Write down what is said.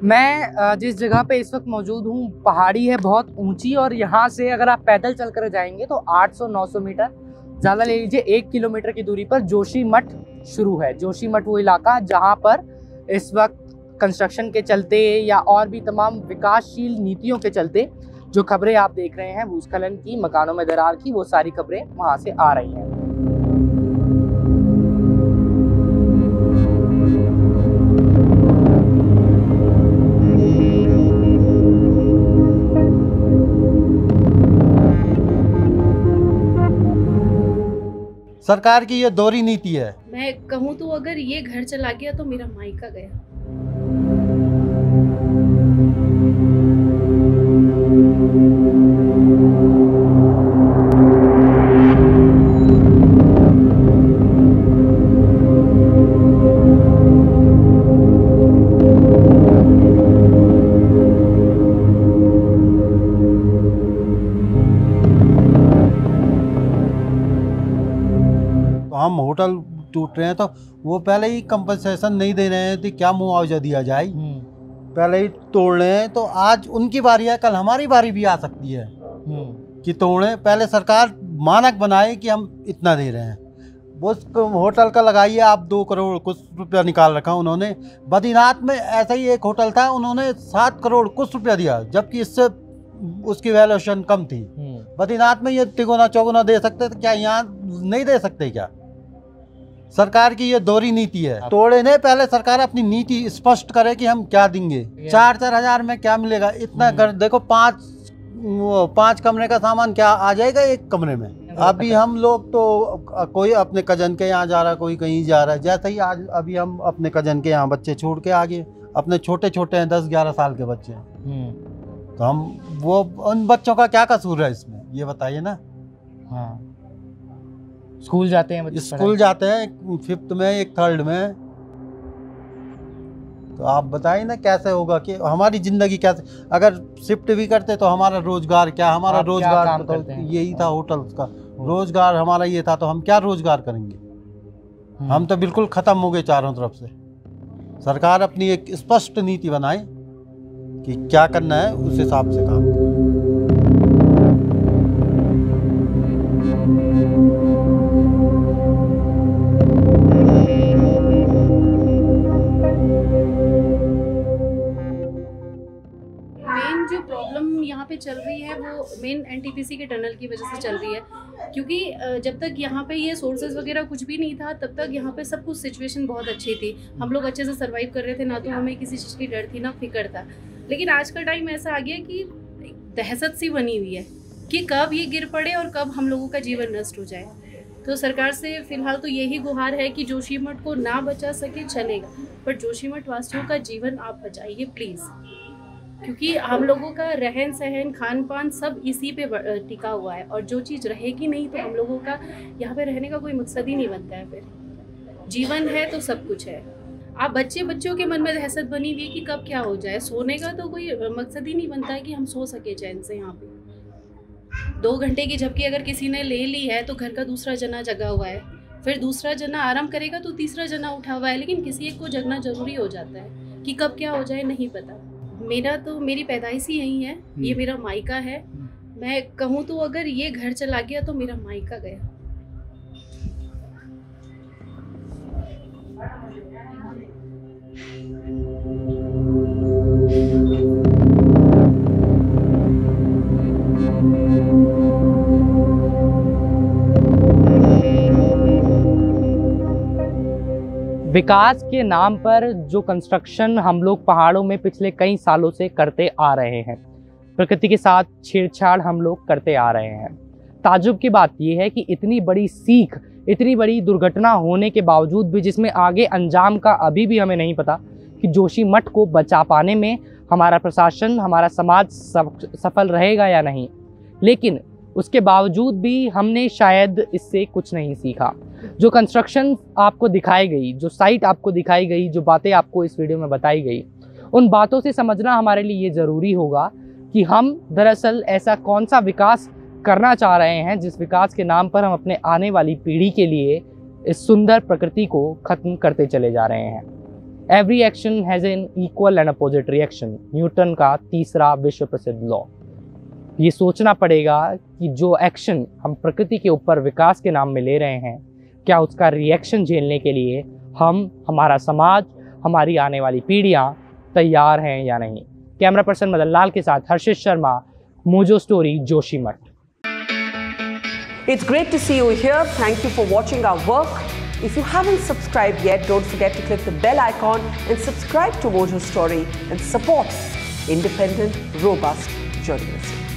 मैं जिस जगह पे इस वक्त मौजूद हूँ, पहाड़ी है बहुत ऊंची, और यहाँ से अगर आप पैदल चल कर जाएंगे तो 800-900 मीटर, ज़्यादा ले लीजिए 1 किलोमीटर की दूरी पर जोशीमठ शुरू है। जोशीमठ वो इलाका जहाँ पर इस वक्त कंस्ट्रक्शन के चलते या और भी तमाम विकासशील नीतियों के चलते जो खबरें आप देख रहे हैं भूस्खलन की, मकानों में दरार की, वो सारी खबरें वहाँ से आ रही हैं। सरकार की ये दोहरी नीति है। मैं कहूँ तो अगर ये घर चला गया तो मेरा मायका गया। हम होटल टूट रहे हैं तो वो पहले ही कंपनसेशन नहीं दे रहे हैं तो क्या मुआवजा दिया जाए, पहले ही तोड़ रहे हैं। तो आज उनकी बारी है, कल हमारी बारी भी आ सकती है कि तोड़ें। पहले सरकार मानक बनाए कि हम इतना दे रहे हैं। वो होटल का लगाइए आप 2 करोड़ कुछ रुपया निकाल रखा उन्होंने। बद्रीनाथ में ऐसा ही एक होटल था, उन्होंने 7 करोड़ कुछ रुपया दिया, जबकि इससे उसकी वैल्यूएशन कम थी। बद्रीनाथ में ये तिगुना चौगुना दे सकते थे, क्या यहाँ नहीं दे सकते क्या? सरकार की ये दोहरी नीति है। तोड़े नहीं, पहले सरकार अपनी नीति स्पष्ट करे कि हम क्या देंगे। 4-4 हजार में क्या मिलेगा इतना घर? देखो 5 कमरे का सामान क्या आ जाएगा एक कमरे में? अभी हम लोग तो कोई अपने कजन के यहाँ जा रहा है, कोई कहीं जा रहा है। जैसे ही आज अभी हम अपने कजन के यहाँ बच्चे छोड़ के आ गए, अपने छोटे छोटे हैं 10-11 साल के बच्चे हैं। तो हम वो उन बच्चों का क्या कसूर है इसमें, ये बताइए ना। हाँ, स्कूल जाते हैं बच्चे, स्कूल जाते हैं 5th में, एक 3rd में। तो आप बताइए ना कैसे होगा कि हमारी जिंदगी कैसे, अगर शिफ्ट भी करते तो हमारा रोजगार क्या? हमारा रोजगार तो यही था, होटल का रोजगार हमारा ये था, तो हम क्या रोजगार करेंगे? हम तो बिल्कुल खत्म हो गए चारों तरफ से। सरकार अपनी एक स्पष्ट नीति बनाए कि क्या करना है, उस हिसाब से काम करें। जो प्रॉब्लम यहाँ पे चल रही है वो मेन एनटीपीसी के टनल की वजह से चल रही है, क्योंकि जब तक यहाँ पे ये सोर्सेज वगैरह कुछ भी नहीं था तब तक यहाँ पे सब कुछ सिचुएशन बहुत अच्छी थी। हम लोग अच्छे से सर्वाइव कर रहे थे, ना तो हमें किसी चीज़ की डर थी ना फिक्र था। लेकिन आज का टाइम ऐसा आ गया कि दहशत सी बनी हुई है कि कब ये गिर पड़े और कब हम लोगों का जीवन नष्ट हो जाए। तो सरकार से फिलहाल तो यही गुहार है कि जोशीमठ को ना बचा सके चलेगा, पर जोशीमठ वासियों का जीवन आप बचाइए प्लीज़, क्योंकि हम लोगों का रहन सहन खान पान सब इसी पे टिका हुआ है। और जो चीज़ रहेगी नहीं तो हम लोगों का यहाँ पे रहने का कोई मकसद ही नहीं बनता है। फिर जीवन है तो सब कुछ है। आप बच्चों के मन में दहशत बनी हुई है कि कब क्या हो जाए। सोने का तो कोई मकसद ही नहीं बनता है कि हम सो सके चैन से। यहाँ पे 2 घंटे की झपकी अगर किसी ने ले ली है तो घर का दूसरा जना जगा हुआ है, फिर दूसरा जना आराम करेगा तो तीसरा जना उठा हुआ है। लेकिन किसी एक को जगना जरूरी हो जाता है कि कब क्या हो जाए नहीं पता। मेरी पैदाइश ही यही है, ये मेरा मायका है। मैं कहूँ तो अगर ये घर चला गया तो मेरा मायका गया। विकास के नाम पर जो कंस्ट्रक्शन हम लोग पहाड़ों में पिछले कई सालों से करते आ रहे हैं, प्रकृति के साथ छेड़छाड़ हम लोग करते आ रहे हैं। ताज्जुब की बात यह है कि इतनी बड़ी सीख, इतनी बड़ी दुर्घटना होने के बावजूद भी, जिसमें आगे अंजाम का अभी भी हमें नहीं पता कि जोशीमठ को बचा पाने में हमारा प्रशासन, हमारा समाज सफल रहेगा या नहीं, लेकिन उसके बावजूद भी हमने शायद इससे कुछ नहीं सीखा। जो कंस्ट्रक्शन आपको दिखाई गई, जो साइट आपको दिखाई गई, जो बातें आपको इस वीडियो में बताई गई, उन बातों से समझना हमारे लिए ये ज़रूरी होगा कि हम दरअसल ऐसा कौन सा विकास करना चाह रहे हैं जिस विकास के नाम पर हम अपने आने वाली पीढ़ी के लिए इस सुंदर प्रकृति को ख़त्म करते चले जा रहे हैं। Every action has an equal and opposite reaction, Newton का तीसरा विश्व प्रसिद्ध लॉ। ये सोचना पड़ेगा कि जो एक्शन हम प्रकृति के ऊपर विकास के नाम में ले रहे हैं, क्या उसका रिएक्शन झेलने के लिए हम, हमारा समाज, हमारी आने वाली पीढ़ियाँ तैयार हैं या नहीं। कैमरा पर्सन मदन लाल के साथ Harshit Sharma, Mojo Story, Joshimath. It's great to see you here. Thank you for watching our work. If you haven't subscribed yet, don't forget to click the bell icon and subscribe to Mojo Story and support independent, robust journalism.